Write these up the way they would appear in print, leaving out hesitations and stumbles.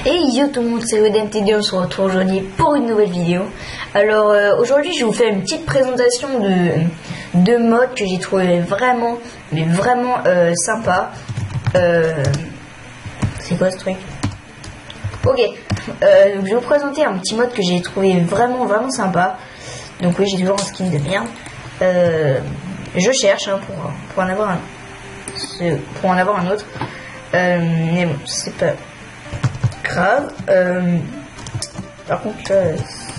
Et yo tout le monde, c'est ODMTD, on se retrouve aujourd'hui pour une nouvelle vidéo. Alors aujourd'hui je vais vous faire une petite présentation de modes que j'ai trouvé vraiment, mais vraiment sympa. C'est quoi ce truc? Ok, je vais vous présenter un petit mode que j'ai trouvé vraiment sympa. Donc oui, j'ai toujours un skin de merde. Je cherche hein, pour en avoir un autre. Mais bon, c'est pas grave. Par contre là,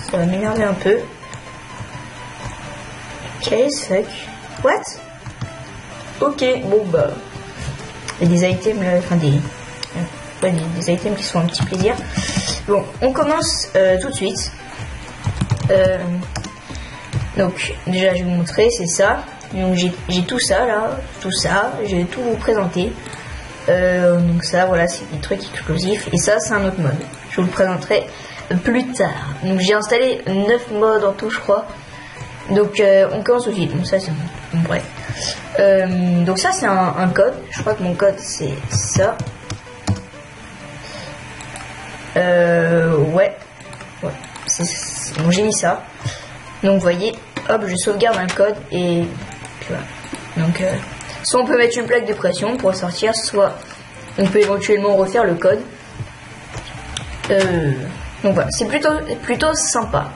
ça va m'énerver un peu. Ok, c'est what? Ok, bon bah il y a des items là, enfin des items qui sont un petit plaisir. Bon, on commence tout de suite. Donc déjà je vais vous montrer, c'est ça. Donc j'ai tout ça là, je vais tout vous présenter. Donc ça voilà, c'est des trucs exclusifs. Et ça c'est un autre mode, je vous le présenterai plus tard. Donc j'ai installé 9 modes en tout je crois. Donc on commence tout de suite. Donc ça c'est bon, bref. Donc ça c'est un code, je crois que mon code c'est ça. Ouais, bon, j'ai mis ça. Donc vous voyez, hop, je sauvegarde un code et puis voilà. Donc soit on peut mettre une plaque de pression pour sortir, soit on peut éventuellement refaire le code. Donc voilà, c'est plutôt sympa.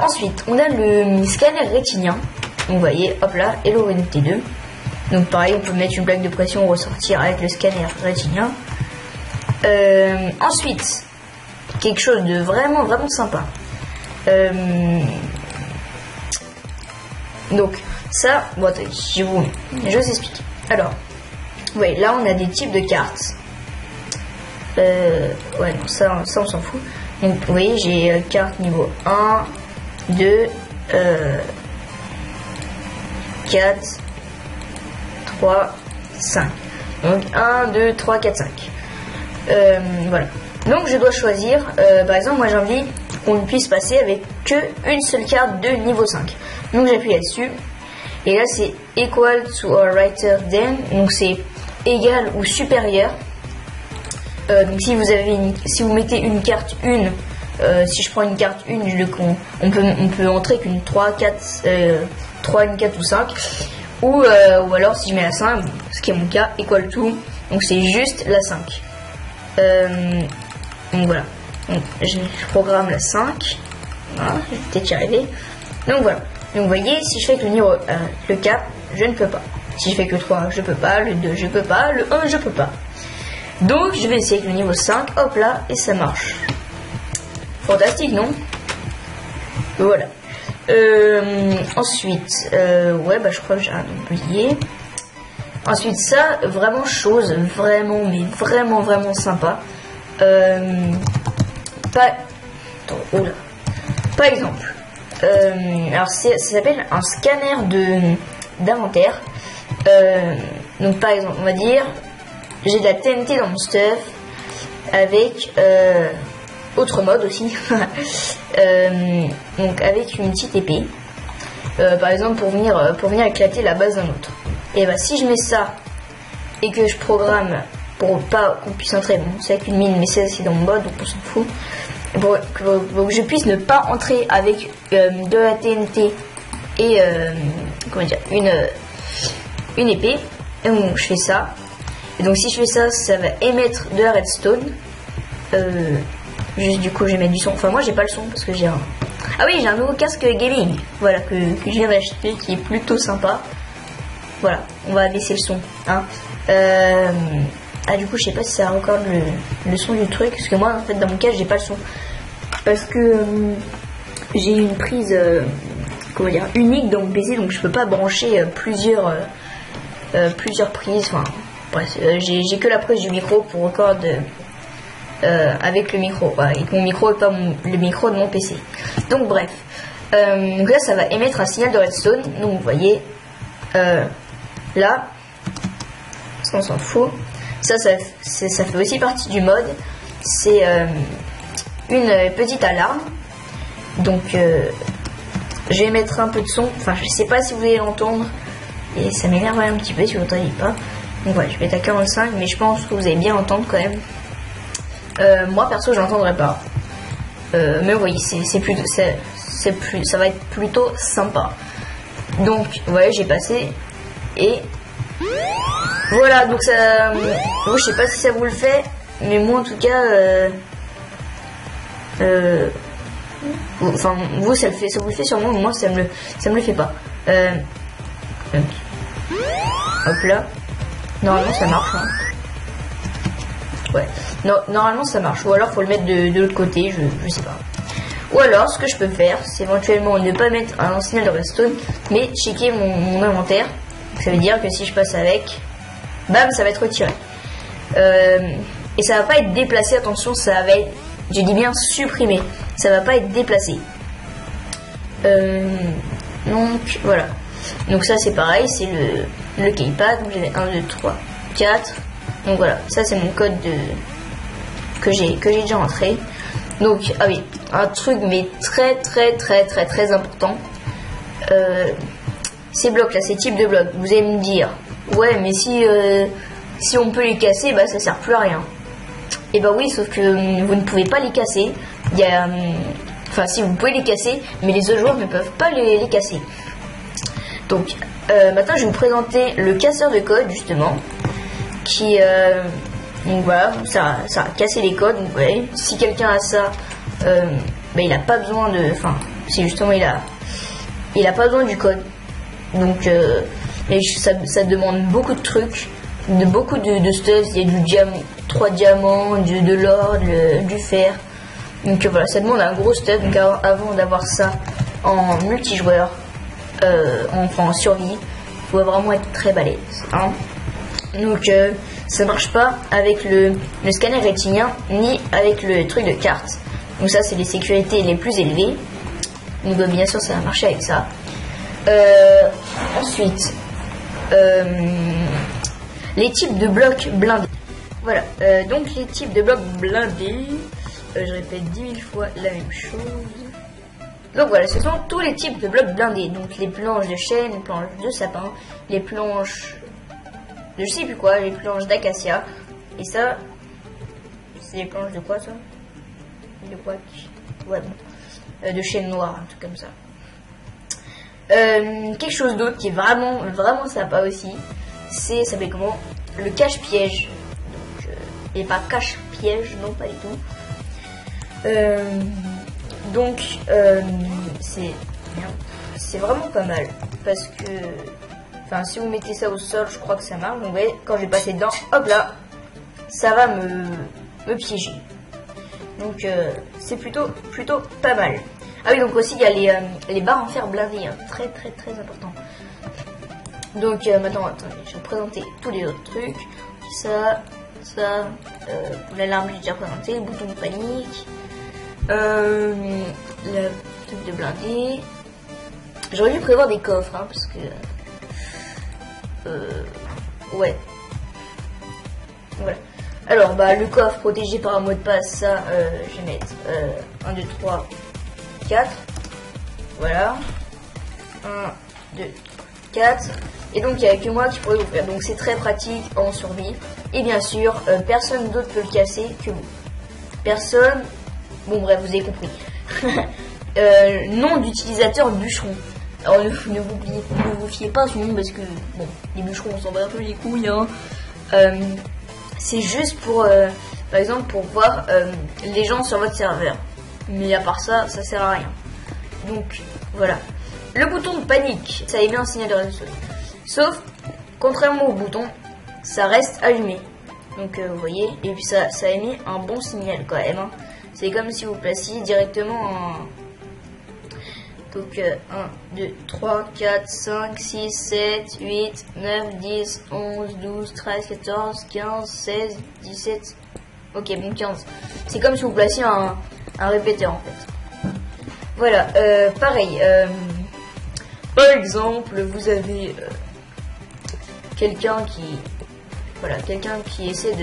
Ensuite, on a le scanner rétinien. Donc vous voyez, hop là, Hello NT2. Donc pareil, on peut mettre une plaque de pression, ressortir avec le scanner rétinien. Ensuite, quelque chose de vraiment sympa. Donc ça, bon, attendez, je vous explique. Alors, ouais, là on a des types de cartes. Ouais, non, ça on s'en fout. Donc vous voyez, j'ai carte niveau 1, 2, 4, 3, 5. Donc 1, 2, 3, 4, 5. Voilà. Donc je dois choisir, par exemple, moi j'ai envie qu'on ne puisse passer avec que une seule carte de niveau 5. Donc j'appuie là-dessus. Et là c'est equal to or greater than. Donc c'est égal ou supérieur. Donc si vous mettez une carte 1, si je prends une carte 1, on peut entrer qu'une 3, 4, 3, une 4 ou 5. Ou alors si je mets la 5, ce qui est mon cas, equal to, donc c'est juste la 5. Donc voilà. Donc, je programme la 5. Voilà, je vais peut-être y arriver. Donc voilà. Donc vous voyez, si je fais que le niveau le 4, je ne peux pas. Si je fais que le 3, je peux pas. Le 2, je peux pas. Le 1, je peux pas. Donc je vais essayer avec le niveau 5. Hop là, et ça marche. Fantastique, non? Voilà. Ensuite, ouais, bah je crois que j'ai rien oublié. Ensuite, ça, vraiment chose, vraiment, mais vraiment sympa. Par exemple, alors ça s'appelle un scanner d'inventaire. Donc par exemple, on va dire, j'ai de la TNT dans mon stuff avec autre mode aussi. Donc avec une petite épée. Par exemple pour venir éclater la base d'un autre. Et bah si je mets ça et que je programme pour pas qu'on puisse entrer, bon c'est avec une mine mais c'est dans mon mode donc on s'en fout, pour que je puisse ne pas entrer avec de la TNT et comment dire, une épée. Et donc je fais ça, et donc si je fais ça, ça va émettre de la redstone. Juste du coup je vais mettre du son, enfin moi j'ai pas le son parce que j'ai un... Ah oui, j'ai un nouveau casque gaming, voilà, que je viens d'acheter, qui est plutôt sympa. Voilà, on va baisser le son, hein. Ah du coup je sais pas si ça a encore le son du truc, parce que moi en fait dans mon cas j'ai pas le son. Parce que j'ai une prise comment dire, unique dans mon PC, donc je peux pas brancher plusieurs prises, enfin bref, j'ai que la prise du micro pour record avec le micro, voilà, et mon micro est pas le micro de mon PC. Donc bref, donc là ça va émettre un signal de redstone, donc vous voyez là, on s'en fout. Ça fait aussi partie du mode. C'est une petite alarme. Donc je vais mettre un peu de son. Enfin je sais pas si vous allez l'entendre. Et ça m'énerve un petit peu si vous n'entendez pas. Donc voilà, je vais être à 45, mais je pense que vous allez bien entendre quand même. moi perso j'entendrai pas. Mais oui, c'est plutôt, ça va être plutôt sympa. Donc ouais, j'ai passé et voilà. Donc ça, moi, je sais pas si ça vous le fait, mais moi en tout cas, enfin vous ça vous le fait sûrement, moi ça me le fait pas. Hop là, normalement ça marche. Hein. Ouais, non, normalement ça marche. Ou alors faut le mettre de l'autre côté, je sais pas. Ou alors ce que je peux faire, c'est éventuellement ne pas mettre un signal de redstone, mais checker mon inventaire. Ça veut dire que si je passe avec, bam, ça va être retiré. Et ça va pas être déplacé, attention, ça va être, je dis bien supprimé. Ça va pas être déplacé. Donc voilà. Donc ça c'est pareil, c'est le keypad. Donc j'ai 1, 2, 3, 4. Donc voilà, ça c'est mon code que j'ai déjà entré. Donc ah oui, un truc mais très important. Ces blocs là, ces types de blocs, vous allez me dire, ouais mais si on peut les casser, bah ça sert plus à rien. Et bah oui, sauf que vous ne pouvez pas les casser. Il y a, enfin si vous pouvez les casser, mais les autres joueurs ne peuvent pas les casser. Donc maintenant je vais vous présenter le casseur de code justement. Qui donc voilà, ça a cassé les codes. Donc ouais, si quelqu'un a ça, bah, il a pas besoin de, enfin si justement il a pas besoin du code. Donc ça demande beaucoup de trucs, beaucoup de stuff. Il y a du diamant, 3 diamants, de l'or, du fer. Donc voilà, ça demande un gros stuff. Donc avant d'avoir ça en multijoueur, enfin en survie, il faut vraiment être très balèze, hein. Donc ça marche pas avec le scanner rétinien ni avec le truc de carte. Donc ça c'est les sécurités les plus élevées. Donc bien sûr ça va marcher avec ça. Ensuite les types de blocs blindés. Voilà, donc les types de blocs blindés, je répète 10 000 fois la même chose. Donc voilà, ce sont tous les types de blocs blindés. Donc les planches de chêne, les planches de sapin, les planches de je sais plus quoi, les planches d'acacia. Et ça, c'est les planches de quoi ça? De quoi? Ouais, bon. De chêne noir, un truc comme ça. Quelque chose d'autre qui est vraiment sympa aussi, c'est, ça s'appelle comment? Le cache-piège. Et pas cache-piège, non pas du tout. Donc, c'est vraiment pas mal. Parce que, enfin, si vous mettez ça au sol, je crois que ça marche. Donc, vous voyez, quand je vais passer dedans, hop là, ça va me piéger. Donc, c'est plutôt pas mal. Ah oui, donc aussi, il y a les barres en fer blindées, hein, très important. Donc, maintenant, attendez, je vais vous présenter tous les autres trucs. Ça, l'alarme, j'ai déjà présenté, le bouton de panique, le truc de blindé. J'aurais dû prévoir des coffres, hein, parce que, ouais. Voilà. Alors, bah, le coffre protégé par un mot de passe, ça, je vais mettre 1, 2, 3, 4. Voilà. 1, 2, 4. Et donc, il n'y a que moi qui pourrais vous faire. Donc, c'est très pratique en survie. Et bien sûr, personne d'autre peut le casser que vous. Personne. Bon, bref, vous avez compris. Nom d'utilisateur bûcheron. Alors, ne vous fiez pas à ce nom parce que, bon, les bûcherons, on s'en bat un peu les couilles, hein. C'est juste pour, par exemple, pour voir les gens sur votre serveur. Mais à part ça, ça sert à rien. Donc, voilà. Le bouton de panique, ça émet un signal de redstone. Sauf, contrairement au bouton, ça reste allumé. Donc, vous voyez, et puis ça émet un bon signal quand même. Hein. C'est comme si vous placiez directement en... Donc, 1, 2, 3, 4, 5, 6, 7, 8, 9, 10, 11, 12, 13, 14, 15, 16, 17... Ok, bon, 15. C'est comme si vous placiez un répéteur, en fait. Voilà, pareil. Par exemple, vous avez quelqu'un qui essaie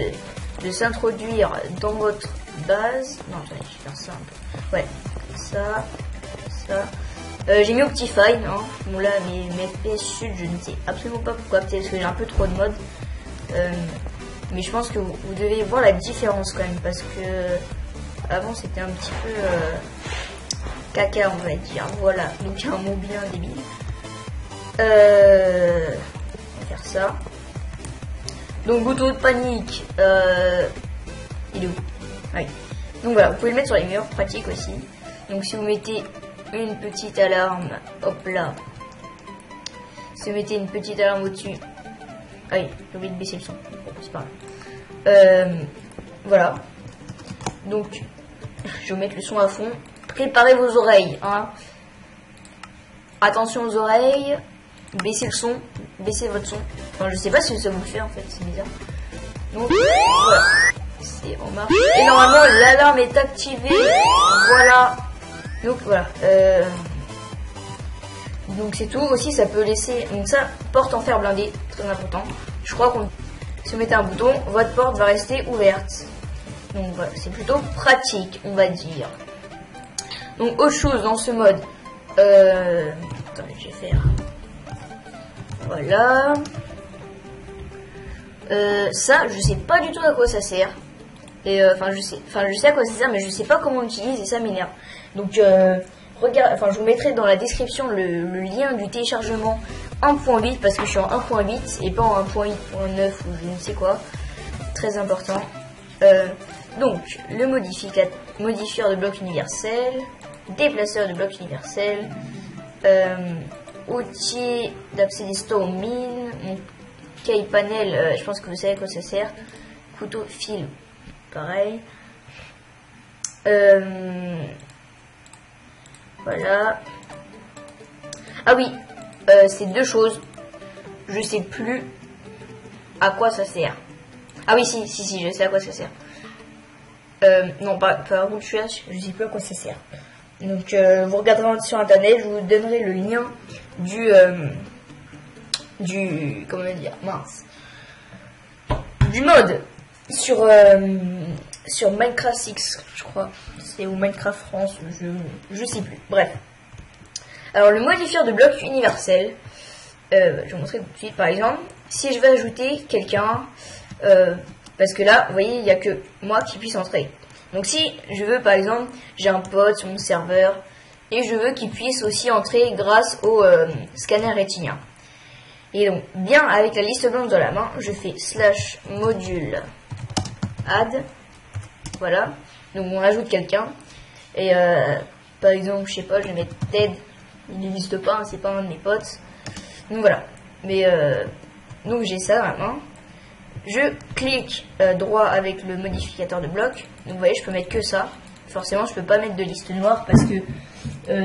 de s'introduire dans votre base. Non, attendez, je vais faire ça un peu. Ouais, ça. J'ai mis Optifine, hein. Bon là, mes FPS chute, je ne sais absolument pas pourquoi, peut-être parce que j'ai un peu trop de mode. Mais je pense que vous devez voir la différence quand même, parce que avant c'était un petit peu caca, on va dire. Voilà, donc un mot bien débile. On va faire ça. Donc bouton de panique, il est où? Ah oui. Donc voilà, vous pouvez le mettre sur les murs, pratique aussi. Donc si vous mettez une petite alarme, hop là. Si vous mettez une petite alarme au-dessus. Ah oui, j'ai oublié de baisser le son. Bon, c'est pas grave. Voilà. Donc, je vais vous mettre le son à fond. Préparez vos oreilles, hein. Attention aux oreilles. Baissez le son. Baissez votre son. Enfin, je sais pas si ça vous le fait en fait, c'est bizarre. Donc, voilà. C'est en marche. Et normalement, l'alarme est activée. Voilà. Donc, voilà. Donc, c'est tout. Aussi, ça peut laisser. Donc, ça, porte en fer blindé. Très important. Je crois qu'on. Si vous mettez un bouton, votre porte va rester ouverte. Donc, voilà. C'est plutôt pratique, on va dire. Donc, autre chose dans ce mode. Attendez, je vais faire. Voilà. Ça, je sais pas du tout à quoi ça sert. Et enfin, je sais à quoi ça sert, mais je sais pas comment on l'utilise et ça m'énerve. Donc, regarde, enfin, je vous mettrai dans la description le lien du téléchargement 1.8 parce que je suis en 1.8 et pas en 1.8.9 ou je ne sais quoi. Très important. Donc, le modifieur de bloc universel, déplaceur de bloc universel, outil d'accès des stores aux mines, caille panel, je pense que vous savez à quoi ça sert, couteau, fil, pareil. Voilà. Ah oui, c'est deux choses. Je sais plus à quoi ça sert. Ah oui, si, je sais à quoi ça sert. Non, pas où je suis, je sais plus à quoi ça sert. Donc, vous regarderez sur internet, je vous donnerai le lien comment dire, mince, du mode sur Minecraft 6, je crois, c'est ou Minecraft France, je sais plus, bref. Alors, le modifieur de bloc universel, je vais vous montrer tout de suite, par exemple, si je veux ajouter quelqu'un, parce que là, vous voyez, il n'y a que moi qui puisse entrer. Donc si je veux, par exemple, j'ai un pote sur mon serveur, et je veux qu'il puisse aussi entrer grâce au scanner rétinien. Et donc, bien avec la liste blanche dans la main, je fais /module add. Voilà. Donc on ajoute quelqu'un. Et par exemple, je sais pas, je vais mettre Ted. Il n'existe pas, hein, c'est pas un de mes potes. Donc voilà. Mais donc j'ai ça dans la main. Je clique droit avec le modificateur de bloc. Donc vous voyez, je peux mettre que ça. Forcément, je peux pas mettre de liste noire parce que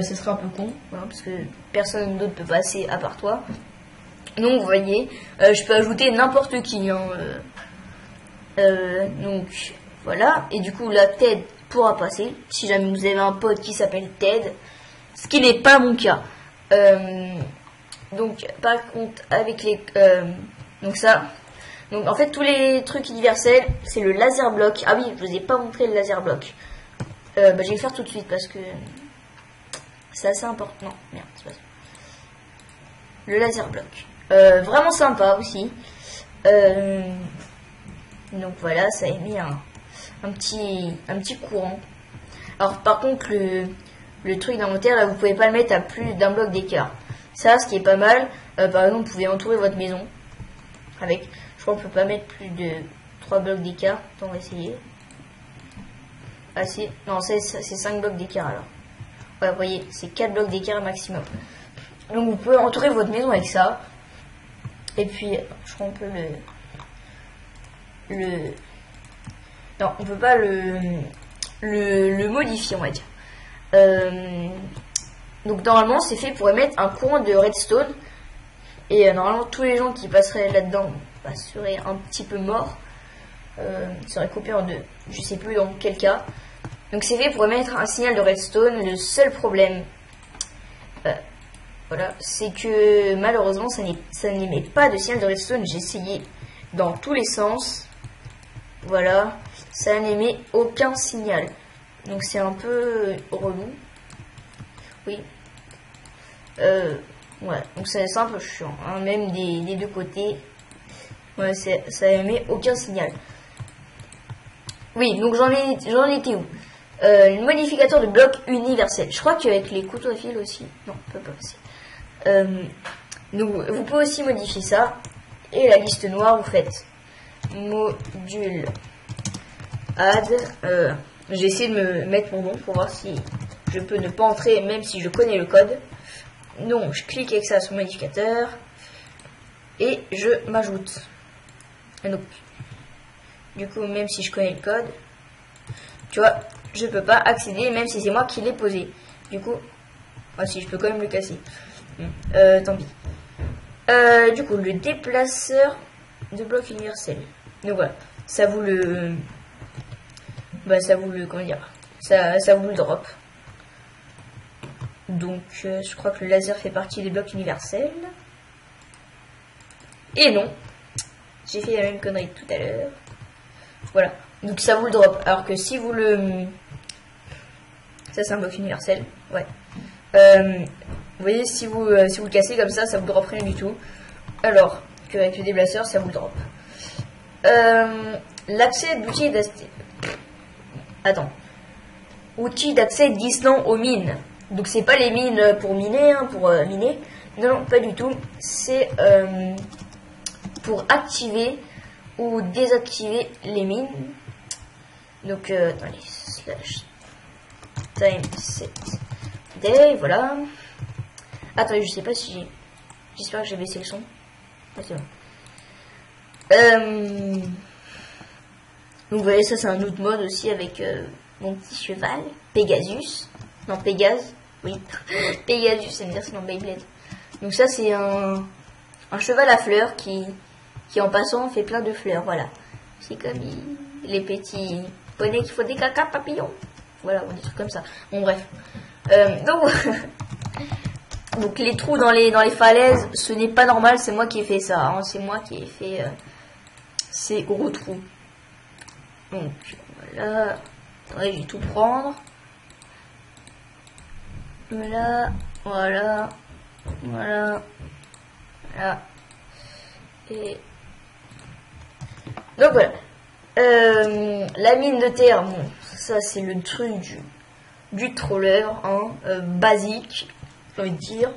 ce serait un peu con. Voilà, parce que personne d'autre peut passer à part toi. Donc vous voyez, je peux ajouter n'importe qui. Hein, donc voilà. Et du coup, la Ted pourra passer. Si jamais vous avez un pote qui s'appelle Ted. Ce qui n'est pas mon cas. Donc par contre, avec les... donc ça... Donc en fait tous les trucs universels c'est le laser block. Ah oui, je vous ai pas montré le laser block. Je vais le faire tout de suite parce que c'est assez important. Non, merde, c'est pas ça. Le laser block. Vraiment sympa aussi. Donc voilà, ça émet un petit courant. Alors par contre le truc d'inventaire là vous pouvez pas le mettre à plus d'un bloc d'écart. Ça ce qui est pas mal. Par exemple vous pouvez entourer votre maison avec... Je crois qu'on peut pas mettre plus de 3 blocs d'écart. On va essayer. Ah si, non, c'est 5 blocs d'écart alors. Ouais, vous voyez, c'est 4 blocs d'écart maximum. Donc vous pouvez entourer votre maison avec ça. Et puis, je crois qu'on peut non, on peut pas le modifier, on va dire. Donc normalement, c'est fait pour émettre un courant de redstone. Et normalement, tous les gens qui passeraient là-dedans seraient un petit peu morts. Seraient coupés en deux. Je sais plus dans quel cas. Donc c'est fait pour émettre un signal de redstone. Le seul problème, voilà, c'est que malheureusement, ça n'émet pas de signal de redstone. J'ai essayé dans tous les sens. Voilà, ça n'émet aucun signal. Donc c'est un peu relou. Oui. Ouais, donc c'est un peu chiant, hein, même des deux côtés. Ouais, ça émet aucun signal. Oui, donc j'en étais où? Le modificateur de bloc universel. Je crois qu'avec les couteaux à fil aussi. Non, pas possible. Donc vous pouvez aussi modifier ça. Et la liste noire, vous faites module add. J'ai essayé de me mettre mon nom pour voir si je peux ne pas entrer même si je connais le code. Donc je clique avec ça sur modificateur et je m'ajoute. Donc du coup même si je connais le code, tu vois, je peux pas accéder même si c'est moi qui l'ai posé. Du coup, si je peux quand même le casser. Tant pis. Du coup le déplaceur de bloc universel. Donc voilà, ça vous le comment dire, ça vous le drop. Donc je crois que le laser fait partie des blocs universels. Et non, j'ai fait la même connerie que tout à l'heure. Voilà, donc ça vous le drop. Alors que si vous le... Ça c'est un bloc universel, ouais. Vous voyez, si vous le cassez comme ça vous drop rien du tout. Alors qu'avec le déplaceur, ça vous le drop. L'accès d'outils d'accès... Attends. Outils d'accès distant aux mines. Donc c'est pas les mines pour miner, hein, pour miner. Non, pas du tout. C'est pour activer ou désactiver les mines. Donc attendez, slash time set day, voilà. Attendez, je sais pas si j'espère que j'ai baissé le son. Ah, c'est bon. Donc vous voyez, ça c'est un autre mode aussi avec mon petit cheval, Pegasus. Non, Pégase, oui. Pegasus, c'est une version dans Beyblade. Donc ça c'est un cheval à fleurs qui en passant fait plein de fleurs, voilà. C'est comme les petits poneys qui font des caca papillons. Voilà, des trucs comme ça. Bon bref. Donc les trous dans les falaises, ce n'est pas normal, c'est moi qui ai fait ça. Hein. C'est moi qui ai fait ces gros trous. Donc voilà. Attendez, je vais tout prendre. Voilà, voilà, voilà, voilà. Et donc voilà. La mine de terre, bon, ça c'est le truc du troller, hein, basique, j'ai envie de dire.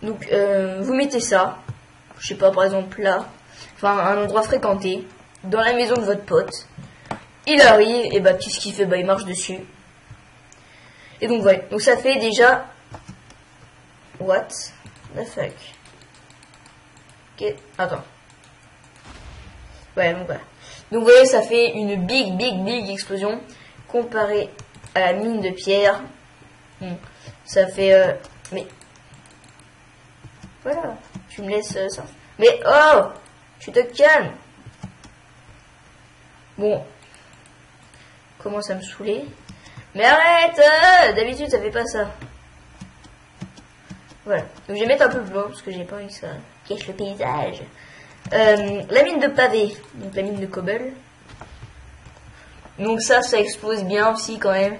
Donc vous mettez ça, je sais pas, par exemple là, enfin un endroit fréquenté, dans la maison de votre pote. Il arrive, et bah qu'est-ce qu'il fait? Bah il marche dessus. Et donc voilà, donc ça fait déjà... What the fuck? Ok, attends. Ouais, donc voilà. Donc vous voyez, ça fait une big explosion comparé à la mine de pierre. Ça fait... mais... Voilà, tu me laisses ça. Mais oh, tu te calmes. Bon. Commence à me saouler. Mais arrête, d'habitude ça fait pas ça. Voilà, donc je vais mettre un peu blanc parce que j'ai pas envie que ça cache le paysage. La mine de pavé, donc la mine de cobble. Donc ça explose bien aussi quand même.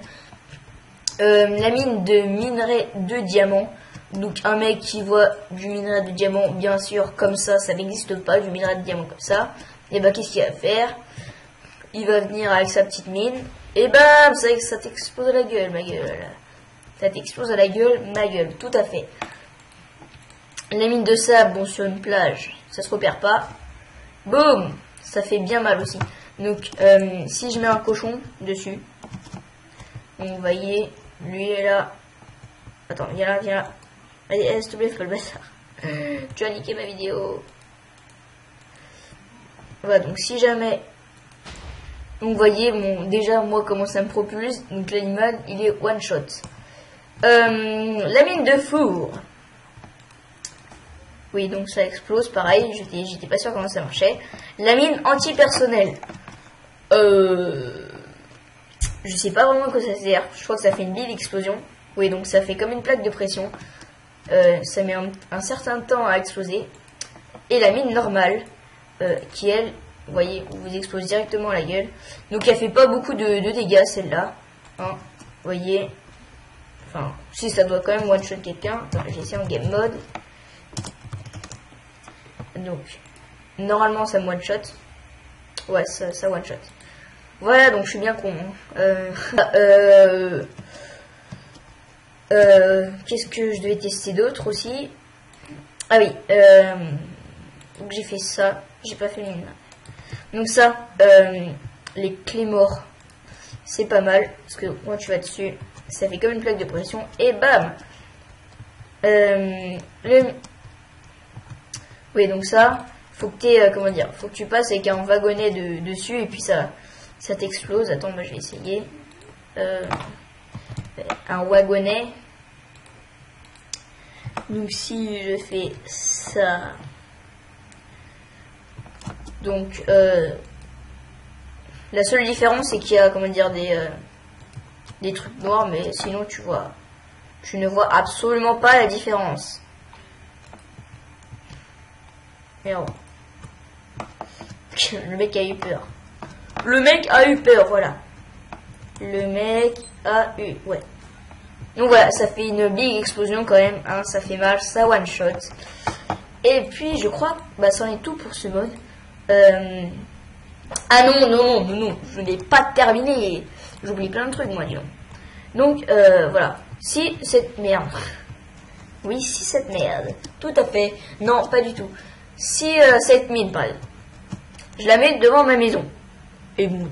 La mine de minerai de diamant. Donc un mec qui voit du minerai de diamant, bien sûr, comme ça n'existe pas, du minerai de diamant comme ça. Et bah qu'est-ce qu'il va faire? Il va venir avec sa petite mine. Et bam, ça t'explose à la gueule, ma gueule. Ça t'explose à la gueule, ma gueule, tout à fait. La mine de sable, bon, sur une plage, ça se repère pas. Boum, ça fait bien mal aussi. Donc, si je mets un cochon dessus, donc vous voyez, lui est là. Attends, viens là, viens là. Allez, s'il te plaît, fais pas le bâtard. Tu as niqué ma vidéo. Voilà, donc si jamais... Donc vous voyez, bon, déjà moi comment ça me propulse. Donc l'animal il est one shot. La mine de four. Oui, donc ça explose, pareil, j'étais pas sûr comment ça marchait. La mine antipersonnelle. Je sais pas vraiment à quoi ça sert. Je crois que ça fait une belle explosion. Oui, donc ça fait comme une plaque de pression. Ça met un certain temps à exploser. Et la mine normale, qui elle... Vous voyez, on vous explose directement la gueule. Donc elle fait pas beaucoup de dégâts celle-là. Hein, vous voyez. Enfin, si ça doit quand même one-shot quelqu'un. J'ai essayé en game mode. Donc, Normalement, ça me one shot. Ouais, ça one shot. Voilà, donc je suis bien con. Qu'est-ce que je devais tester d'autre aussi? Ah oui, donc j'ai fait ça. J'ai pas fait mine. Donc ça, les clés morts, c'est pas mal. Parce que quand tu vas dessus, ça fait comme une plaque de pression. Et bam! Oui, donc ça, faut que t'aies, comment dire, faut que tu passes avec un wagonnet dessus et puis ça t'explose. Attends, moi je vais essayer. Un wagonnet. Donc si je fais ça, donc la seule différence c'est qu'il y a, comment dire, des trucs noirs, mais sinon tu ne vois absolument pas la différence. Merde. Le mec a eu peur. Le mec a eu peur, voilà. Le mec a eu, ouais. Donc voilà, ça fait une big explosion quand même, hein, ça fait mal, ça one shot. Et puis je crois, bah ça en est tout pour ce mode. Ah non, je n'ai pas terminé. J'oublie plein de trucs moi, disons. Donc voilà, si cette merde, oui, si cette merde, tout à fait, non, pas du tout. Si cette mine, par exemple, je la mets devant ma maison, et bon,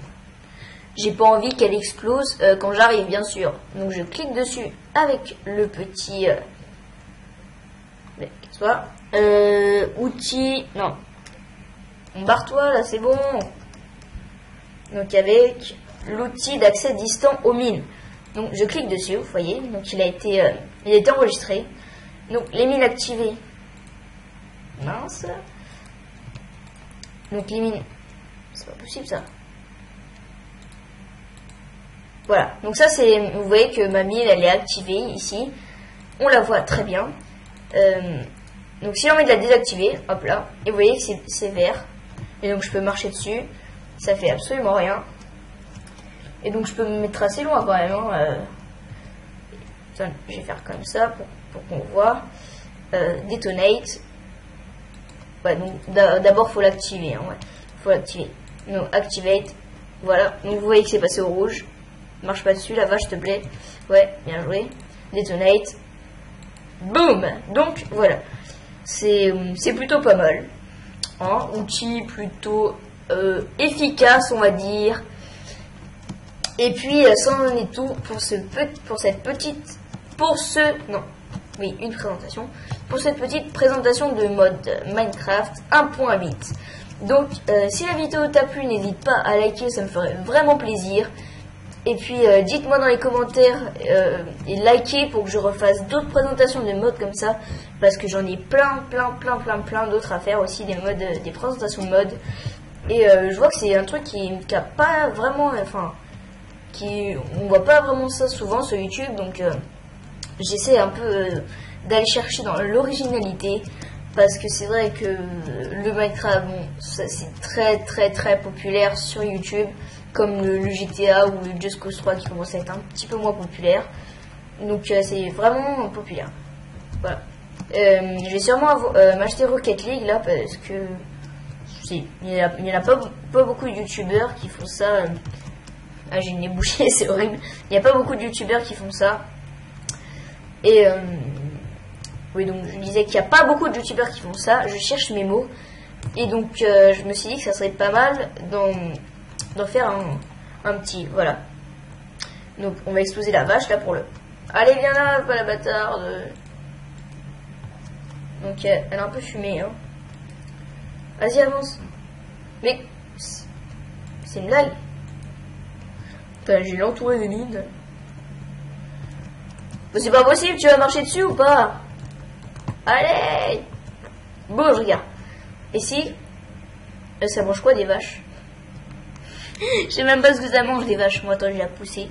j'ai pas envie qu'elle explose quand j'arrive, bien sûr. Donc je clique dessus avec le petit soit outil. Non. Barre-toi là, c'est bon. Donc avec l'outil d'accès distant aux mines. Donc je clique dessus, vous voyez. Donc il a été enregistré. Donc les mines activées. Mince. Donc les mines. C'est pas possible ça. Voilà, donc ça c'est, vous voyez que ma mine elle est activée ici, on la voit très bien. Donc si j'ai envie de la désactiver, hop là, et vous voyez que c'est vert, et donc je peux marcher dessus, ça fait absolument rien. Et donc je peux me mettre assez loin quand même. Hein. Attends, je vais faire comme ça pour qu'on voit. Detonate. Ouais, donc d'abord faut l'activer, hein, ouais. Faut l'activer. Donc activate, voilà, donc vous voyez que c'est passé au rouge. Marche pas dessus, la vache, s'il te plaît. Ouais, bien joué. Detonate. Boom. Donc, voilà. C'est plutôt pas mal. Hein, outil plutôt efficace, on va dire. Et puis, ça en est tout pour une présentation. Pour cette petite présentation de mode Minecraft 1.8. Donc, si la vidéo t'a plu, n'hésite pas à liker, ça me ferait vraiment plaisir. Et puis dites-moi dans les commentaires et likez pour que je refasse d'autres présentations de modes comme ça, parce que j'en ai plein d'autres à faire aussi, des présentations de modes. Et je vois que c'est un truc qui a pas vraiment, enfin, on voit pas vraiment ça souvent sur YouTube, donc j'essaie un peu d'aller chercher dans l'originalité, parce que c'est vrai que le Minecraft, bon, c'est très populaire sur YouTube, comme le GTA ou le Just Cause 3 qui commence à être un petit peu moins populaire. Donc c'est vraiment populaire. Voilà. Je vais sûrement m'acheter Rocket League là, parce que il n'y en a pas beaucoup de youtubeurs qui font ça. Ah, j'ai une nez bouchée, c'est horrible. Il n'y a pas beaucoup de youtubeurs qui font ça. Et oui, donc je disais qu'il n'y a pas beaucoup de youtubeurs qui font ça. Je cherche mes mots. Et donc je me suis dit que ça serait pas mal d'en faire un petit, voilà. Donc on va exploser la vache là pour le... Allez, viens là, pas la bâtarde. Donc elle a un peu fumé, hein. Vas-y, avance. Mais c'est une blague. Putain, j'ai l'entouré des mines. C'est pas possible, tu vas marcher dessus ou pas? Allez. Bon, je regarde. Et si ça mange quoi des vaches? Je sais même pas ce que ça mange des vaches. Moi, attends, je vais la pousser.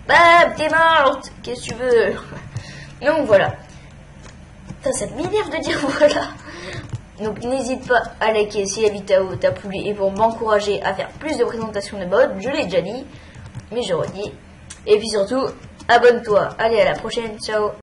Bah, t'es morte. Qu'est-ce que tu veux? Donc voilà. Putain, ça m'énerve de dire voilà. Donc n'hésite pas à liker si la vidéo t'a plu et pour m'encourager à faire plus de présentations de modes. Je l'ai déjà dit, mais je redis. Et puis surtout, abonne-toi. Allez, à la prochaine. Ciao.